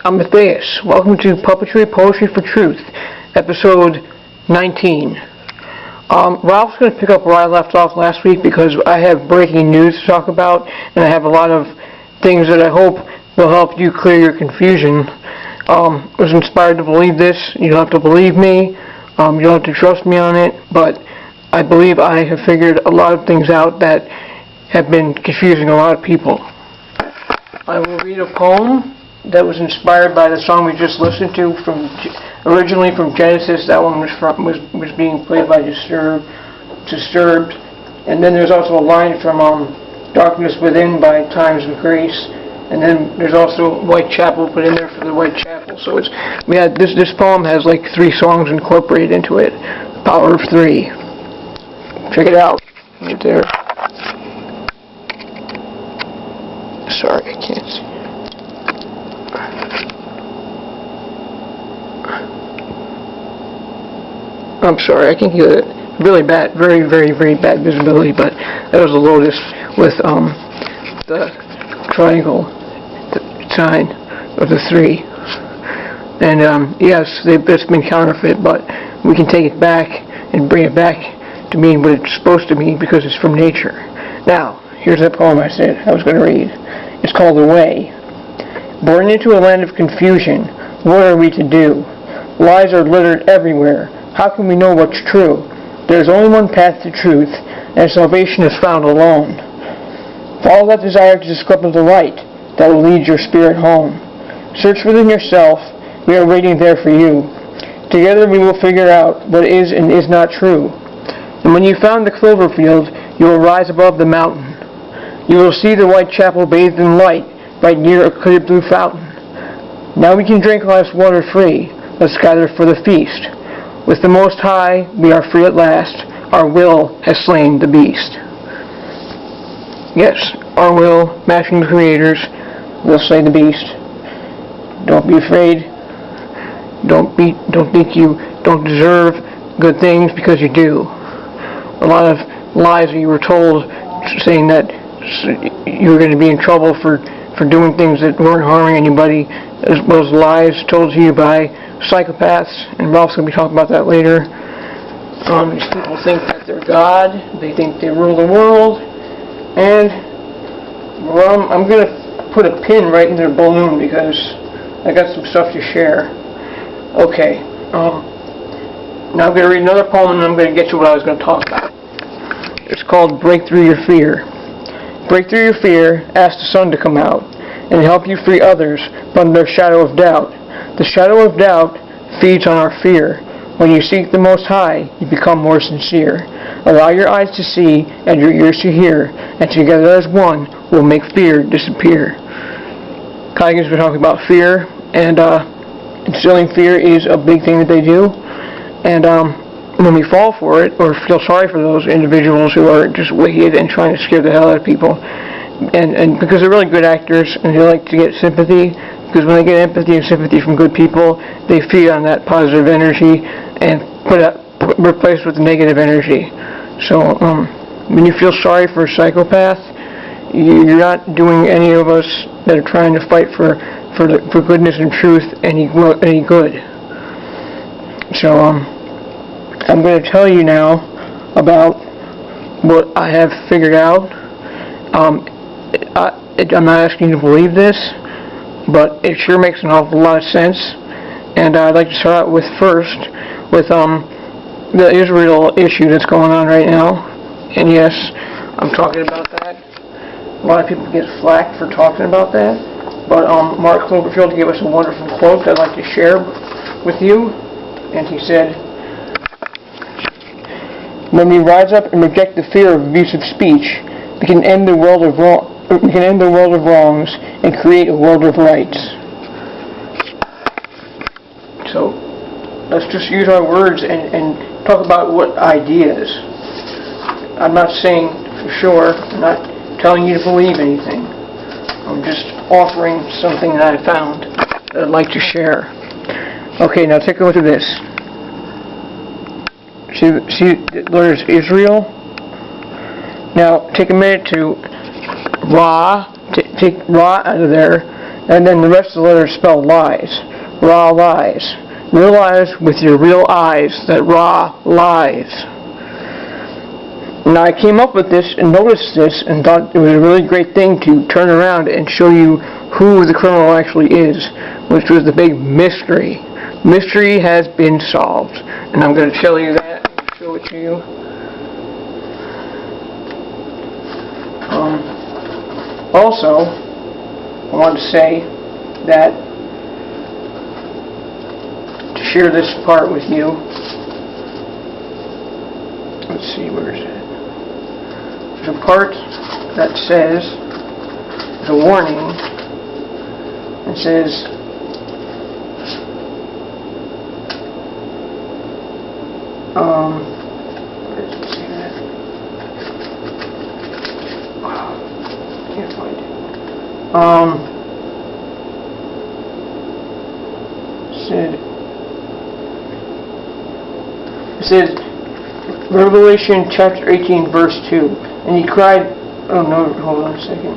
I'm Matthaeus. Welcome to Puppetry, Poetry for Truth, episode 19. Ralph's going to pick up where I left off last week because I have breaking news to talk about, and I have a lot of things that I hope will help you clear your confusion. I was inspired to believe this. You don't have to believe me. You don't have to trust me on it, but I believe I have figured a lot of things out that have been confusing a lot of people. I will read a poem that was inspired by the song we just listened to, originally from Genesis. That one was being played by Disturbed, and then there's also a line from Darkness Within by Times of Grace, and then there's also Whitechapel put in there for the Whitechapel. So this poem has like 3 songs incorporated into it. Power of 3. Check it out right there. Sorry, I can't see. I'm sorry, I can get it really bad, very, very, very bad visibility, but that was the Lotus with the triangle, the sign of the 3. And yes, it's been counterfeit, but we can take it back and bring it back to mean what it's supposed to mean because it's from nature. Now, here's that poem I said I was going to read. It's called The Way. Born into a land of confusion, what are we to do? Lies are littered everywhere. How can we know what's true? There is only one path to truth, and salvation is found alone. Follow that desire to discover the light that will lead your spirit home. Search within yourself. We are waiting there for you. Together we will figure out what is and is not true. And when you found the clover field, you will rise above the mountain. You will see the Whitechapel bathed in light, right near a clear blue fountain. Now we can drink life's water free. Let's gather for the feast. With the Most High, we are free at last. Our will has slain the beast. Yes, our will, matching the Creator's, will slay the beast. Don't be afraid. Don't think you don't deserve good things because you do. A lot of lies that you were told, saying that you were going to be in trouble for doing things that weren't harming anybody, as well as lies told to you by psychopaths, and Ralph's going to be talking about that later. These people think that they're God, they think they rule the world, and I'm going to put a pin right in their balloon because I got some stuff to share. Okay, now I'm going to read another poem and then I'm going to get to what I was going to talk about. It's called Break Through Your Fear. Break through your fear, ask the sun to come out, and help you free others from their shadow of doubt. The shadow of doubt feeds on our fear. When you seek the Most High, you become more sincere. Allow your eyes to see and your ears to hear, and together as one, we'll make fear disappear. Kaigan's been talking about fear, and instilling fear is a big thing that they do. And when we fall for it, or feel sorry for those individuals who are just wicked and trying to scare the hell out of people, and because they're really good actors and they like to get sympathy, because when they get empathy and sympathy from good people, they feed on that positive energy and replace with negative energy. So when you feel sorry for a psychopath, you're not doing any of us that are trying to fight for goodness and truth any good. So I'm going to tell you now about what I have figured out. I'm not asking you to believe this, but it sure makes an awful lot of sense. And I'd like to start out with the Israel issue that's going on right now. And yes, I'm talking about that. A lot of people get flack for talking about that. But Mark Cloverfield gave us a wonderful quote that I'd like to share with you. And he said, "When we rise up and reject the fear of abusive speech, we can end the world of wrongs and create a world of rights." So let's just use our words and talk about what ideas. I'm not saying for sure. I'm not telling you to believe anything. I'm just offering something that I found that I'd like to share. Okay, now take a look at this. See, there's Israel. Now, take a minute to take Ra out of there And then the rest of the letters spell lies. Raw lies. Realize with your real eyes that raw lies. Now I came up with this and noticed this and thought it was a really great thing to turn around and show you who the criminal actually is, which was the big mystery. Mystery has been solved. And I'm going to tell you that and show it to you. Also, I want to say that to share this part with you. Let's see, where is it? There's a part that says, there's a warning. It says, where does it say that? Can't find it. It says, Revelation chapter 18, verse 2. And he cried, oh no, hold on a second.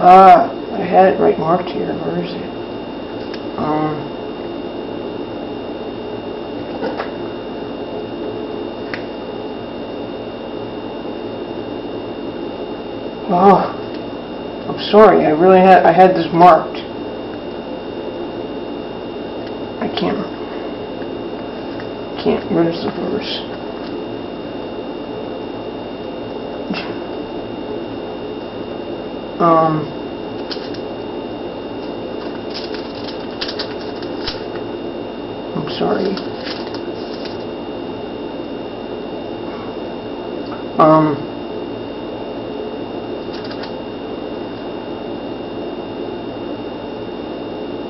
I had it right marked here. Where is it? Oh, I'm sorry. I had this marked. I can't. Where's the verse? I'm sorry.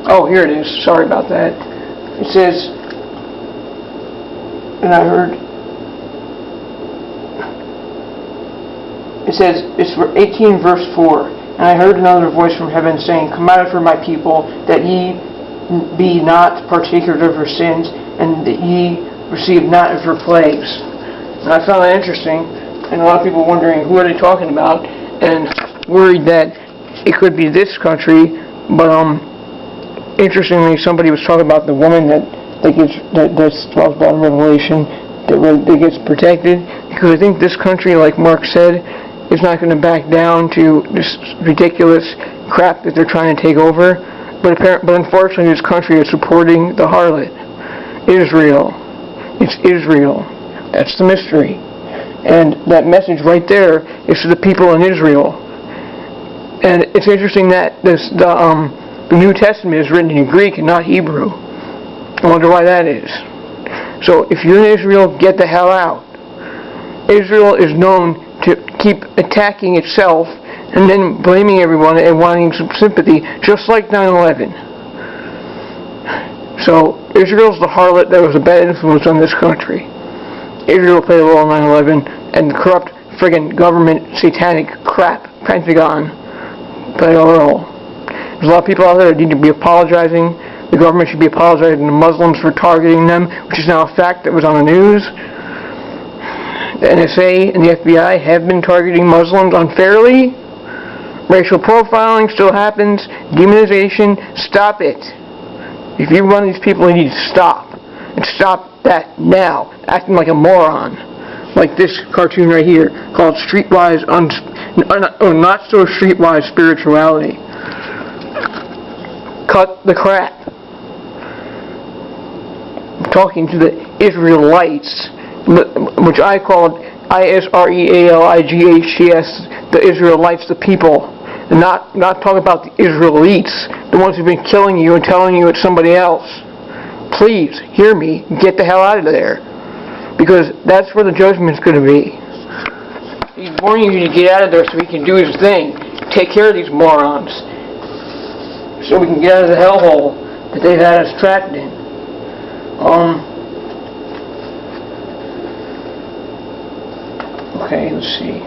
Oh, here it is. Sorry about that. It says, and I heard, it says, it's 18 verse 4, and I heard another voice from heaven saying, Come out of her, my people, that ye be not partakers of her sins, and that ye receive not of her plagues. And I found that interesting, and a lot of people wondering, who are they talking about, and worried that it could be this country, but interestingly, somebody was talking about the woman that's talked about in Revelation that gets protected, because I think this country, like Mark said, is not going to back down to this ridiculous crap that they're trying to take over. But unfortunately, this country is supporting the harlot, Israel. It's Israel. That's the mystery, and that message right there is to the people in Israel. And it's interesting that the New Testament is written in Greek and not Hebrew. I wonder why that is. So if you're in Israel, get the hell out. Israel is known to keep attacking itself and then blaming everyone and wanting some sympathy, just like 9/11. So Israel's the harlot that was a bad influence on this country. Israel played a role in 9/11, and the corrupt friggin' government satanic crap, Pentagon, played a role. There's a lot of people out there that need to be apologizing. The government should be apologizing to Muslims for targeting them, which is now a fact that was on the news. The NSA and the FBI have been targeting Muslims unfairly. Racial profiling still happens. Demonization, stop it. If you run these people, you need to stop. And stop that now. Acting like a moron. Like this cartoon right here, called Streetwise, not so streetwise spirituality. Cut the crap. I'm talking to the IsraELITES, which I called IsraELIGHTS, the IsraELITES, the people. And not talking about the IsraELITES, the ones who've been killing you and telling you it's somebody else. Please, hear me, get the hell out of there. Because that's where the judgment's going to be. He's warning you to get out of there so he can do his thing. Take care of these morons. So we can get out of the hellhole that they've had us trapped in. Okay, let's see.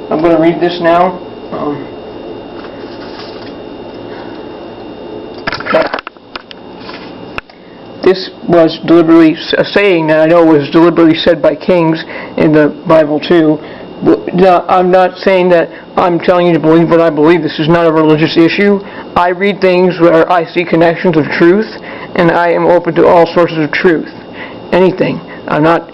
I'm going to read this now. This was deliberately a saying that I know was deliberately said by kings in the Bible too. Now, I'm not saying that I'm telling you to believe what I believe. This is not a religious issue. I read things where I see connections of truth, and I am open to all sources of truth. Anything. I'm not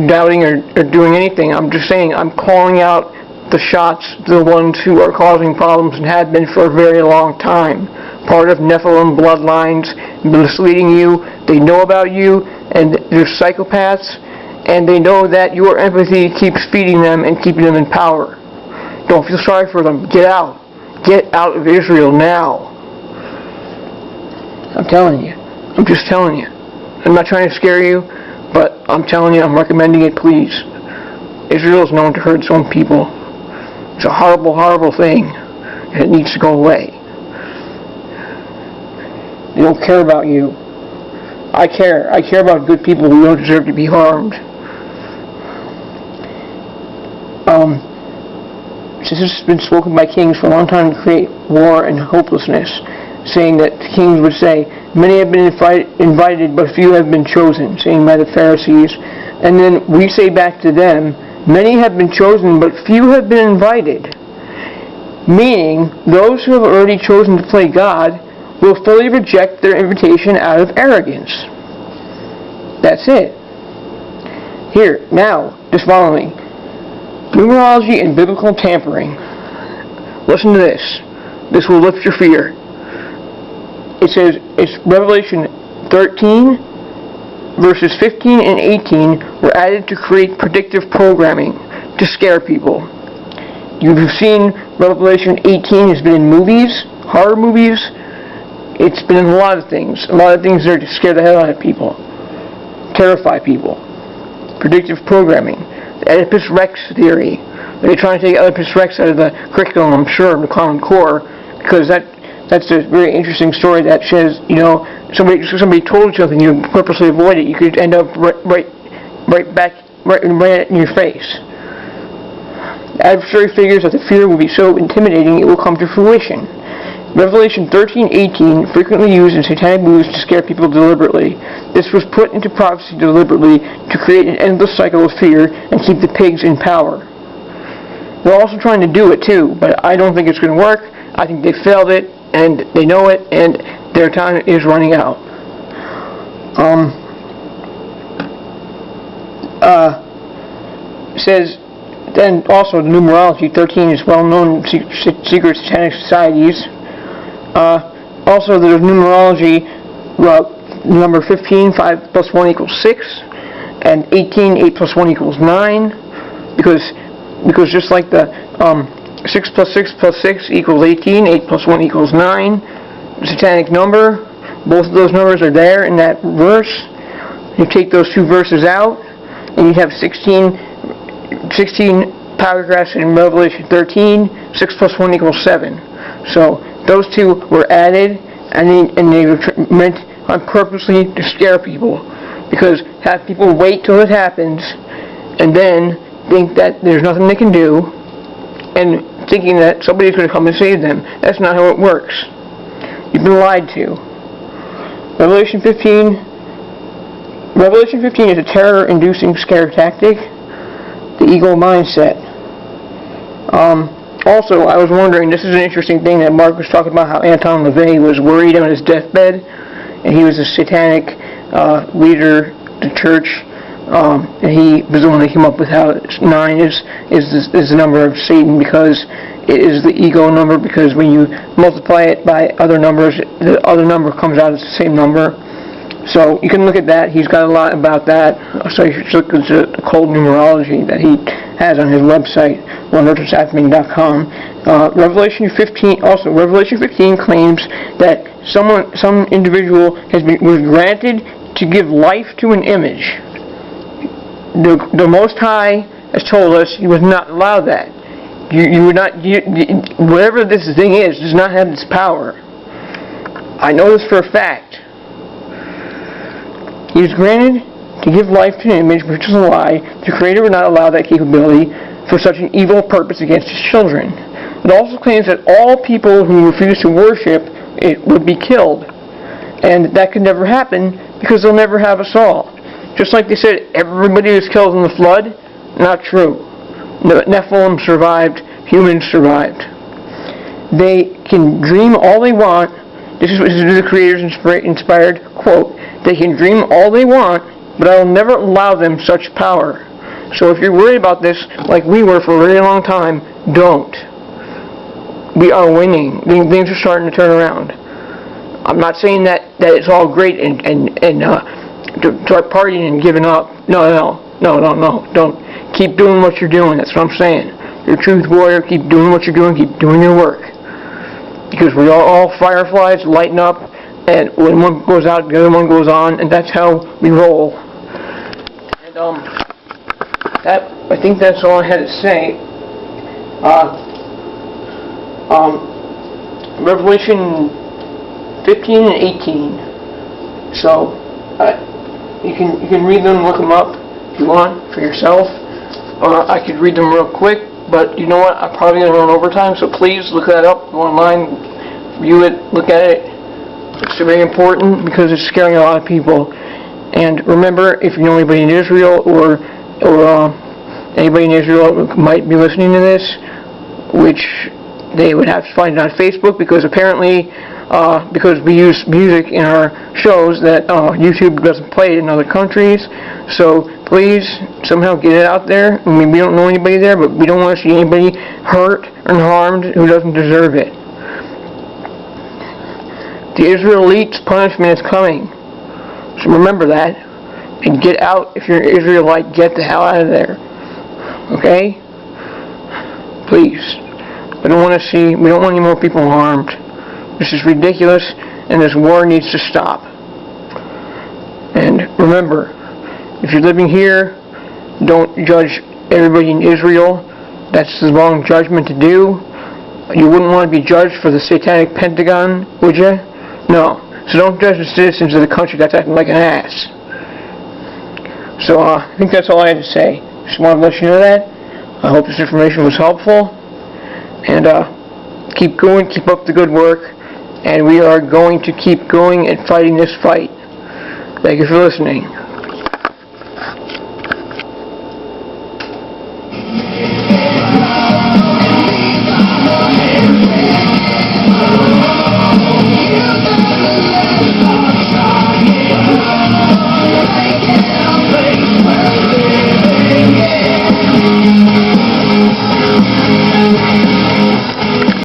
doubting or doing anything. I'm just saying I'm calling out the shots, the ones who are causing problems and have been for a very long time. Part of Nephilim bloodlines, misleading you. They know about you, and they're psychopaths, and they know that your empathy keeps feeding them and keeping them in power. Don't feel sorry for them. Get out. Get out of Israel now. I'm telling you. I'm just telling you. I'm not trying to scare you, but I'm telling you, I'm recommending it, please. Israel is known to hurt its own people. It's a horrible, horrible thing, and it needs to go away. They don't care about you. I care. I care about good people who don't deserve to be harmed. This has been spoken by kings for a long time to create war and hopelessness, saying that kings would say, many have been invited, but few have been chosen, saying by the Pharisees. And then we say back to them, many have been chosen, but few have been invited. Meaning, those who have already chosen to play God will fully reject their invitation out of arrogance. That's it. Here, now, just follow me. Numerology and biblical tampering. Listen to this. This will lift your fear. It says, it's Revelation 13, verses 15 and 18 were added to create predictive programming to scare people. You've seen Revelation 18 has been in movies, horror movies. It's been in a lot of things. A lot of things there to scare the hell out of people. Terrify people. Predictive programming. The Oedipus Rex theory. They're trying to take Oedipus Rex out of the curriculum, I'm sure, of the Common Core, because that's a very interesting story that says, you know, somebody told you something, you purposely avoid it, you could end up right in your face. The adversary figures that the fear will be so intimidating it will come to fruition. Revelation 13:18 frequently used in satanic moves to scare people deliberately. This was put into prophecy deliberately to create an endless cycle of fear and keep the pigs in power. They're also trying to do it too, but I don't think it's going to work. I think they failed it, and they know it, and their time is running out. It says, then also the numerology 13 is well known in secret satanic societies. Also there's numerology, number 15, 5 plus 1 equals 6, and 18, 8 plus 1 equals 9, because just like the 6 plus 6 plus 6 equals 18, 8 plus 1 equals 9, satanic number, both of those numbers are there in that verse. You take those two verses out, and you have 16 paragraphs in Revelation 13, 6 plus 1 equals 7. So those two were added, and they were meant on purposely to scare people, because have people wait till it happens, and then think that there's nothing they can do, and thinking that somebody's going to come and save them. That's not how it works. You've been lied to. Revelation 15 is a terror-inducing scare tactic, the ego mindset. Also, I was wondering, this is an interesting thing that Mark was talking about, how Anton LaVey was worried on his deathbed, and he was a satanic leader of the church, and he was the one that came up with how 9 is the number of Satan, because it is the ego number, because when you multiply it by other numbers, the other number comes out as the same number. So you can look at that. He's got a lot about that. So you should look at the cold numerology that he has on his website, wonderfulhappening.com. Revelation 15 claims that some individual was granted to give life to an image. The Most High has told us he would not allow that. Whatever this thing is, does not have this power. I know this for a fact. He is granted to give life to an image, which is a lie. The Creator would not allow that capability for such an evil purpose against His children. It also claims that all people who refuse to worship it would be killed. And that could never happen because they'll never have us all. Just like they said, everybody was killed in the flood. Not true. Nephilim survived, humans survived. They can dream all they want. This is the Creator's inspired quote. They can dream all they want, but I will never allow them such power. So if you're worried about this, like we were for a very long time, don't. We are winning. Things are starting to turn around. I'm not saying that it's all great and to start partying and giving up. No. Don't. Keep doing what you're doing. That's what I'm saying. You're a truth warrior. Keep doing what you're doing. Keep doing your work. Because we are all fireflies, lighten up, and when one goes out, the other one goes on, and that's how we roll. And I think that's all I had to say. Revelation 15 and 18. So you can read them, look them up if you want for yourself. I could read them real quick, but you know what? I'm probably going to run overtime, so please look that up. Go online, view it, look at it. It's very important because it's scaring a lot of people. And remember, if you know anybody in Israel or anybody in Israel who might be listening to this, which they would have to find it on Facebook, because apparently, because we use music in our shows, that YouTube doesn't play it in other countries. So please somehow get it out there. I mean, we don't know anybody there, but we don't want to see anybody hurt and harmed who doesn't deserve it. The IsraELITES punishment is coming. So remember that. And get out. If you're an Israelite, get the hell out of there. Okay? Please. We don't want any more people harmed. This is ridiculous, and this war needs to stop. And remember, if you're living here, don't judge everybody in Israel. That's the wrong judgment to do. You wouldn't want to be judged for the satanic Pentagon, would you? No. So don't judge the citizens of the country that's acting like an ass. So I think that's all I had to say. Just wanted to let you know that. I hope this information was helpful. And keep going, keep up the good work. And we are going to keep going and fighting this fight. Thank you for listening.